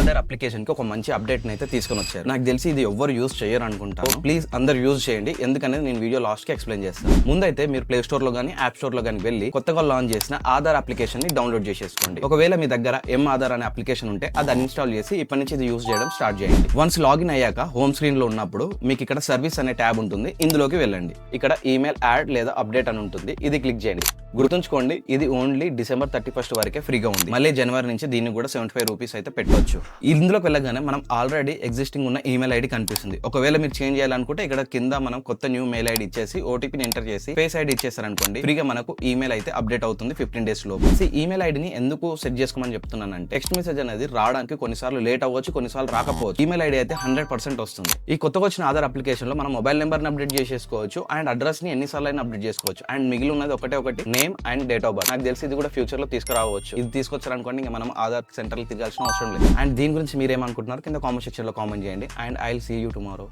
Aadhaar application కి ఒక మంచి అప్డేట్ అయితే తీసుకొని వచ్చారు. నాకు తెలిసి ఇది ఎవరు యూజ్ చేయరు అనుకుంటాను. ప్లీజ్ అందరు యూజ్ చేయండి, ఎందుకనేది నేను వీడియో లాస్ట్ కి ఎక్స్ప్లెయిన్ చేస్తాను. ముందైతే మీరు ప్లే స్టోర్ లో గానీ యాప్ స్టోర్ లో గానీ వెళ్ళి కొత్తగా లాంచ్ చేసిన ఆధార్ అప్లికేషన్ ని డౌన్లోడ్ చేసేసుకోండి. ఒకవేళ మీ దగ్గర ఆధార్ అనే అప్లికేషన్ ఉంటే అది అన్ఇన్స్టాల్ చేసి ఇప్పటి నుంచి ఇది యూజ్ చేయడం స్టార్ట్ చేయండి. వన్స్ లాగిన్ అయ్యాక హోమ్ స్క్రీన్ లో ఉన్నప్పుడు మీకు ఇక్కడ సర్వీస్ అనే ట్యాబ్ ఉంటుంది. ఇందులోకి వెళ్ళండి. ఇక్కడ ఈమెయిల్ యాడ్ లేదా అప్డేట్ అని ఉంటుంది. ఇది క్లిక్ చేయండి. గుర్తుంచుకోండి, ఇది ఓన్లీ డిసెంబర్ 31 వరకే ఫ్రీగా ఉంది. మళ్ళీ జనవరి నుంచి దీన్ని కూడా 75 రూపీస్ అయితే పెట్టవచ్చు. ఇందులోకి వెళ్ళగానే మనం ఆల్రెడీ ఎగ్జిస్టింగ్ ఉన్న ఈమెయిల్ ఐడి కనిపిస్తుంది. ఒకవేళ మీరు చేంజ్ చేయాలనుకుంటే ఇక్కడ కింద మనం కొత్త న్యూ మెయిల్ ఐడి ఇచ్చేసి ఓటీపీని ఎంటర్ చేసి ఫేస్ ఐడి ఇచ్చేసారనుకోండి, ఫ్రీగా మనకు ఈమెయిల్ అయితే అప్డేట్ అవుతుంది 15 డేస్ లోపు. ఈమెయిల్ ఐడిని ఎందుకు సెట్ చేసుకోమని చెప్తున్నానంటే, టెక్స్ట్ మెసేజ్ అనేది రావడానికి కొన్నిసార్లు లేట్ అవ్వచ్చు, కొన్నిసార్లు రాకపోవచ్చు. ఈమెయిల్ ఐడి అయితే 100% వస్తుంది. ఈ కొత్తగా వచ్చిన ఆధార్ అప్లికేషన్ లో మనం మొబైల్ నెంబర్ ని అప్డేట్ చేసేసుకోవచ్చు అండ్ అడ్రస్ ని ఎన్నిసార్లు అయినా అప్డేట్ చేసుకోవచ్చు. అండ్ మిగిలి ఉన్నది ఒకటి name and date of birth. నాకు తెలిసి ఇది కూడా ఫ్యూచర్ లో తీసుకురావచ్చు. ఇది తీసుకొచ్చారనుకోండి, ఇంకా మనం ఆధార్ సెంటర్ తిరగాల్సిన అవసరం లేదు. అండ్ దీని గురించి మీరేమనుకుంటున్నారు కింద కామెంట్ సెక్షన్ లో కామెంట్ చేయండి. And I will see you tomorrow.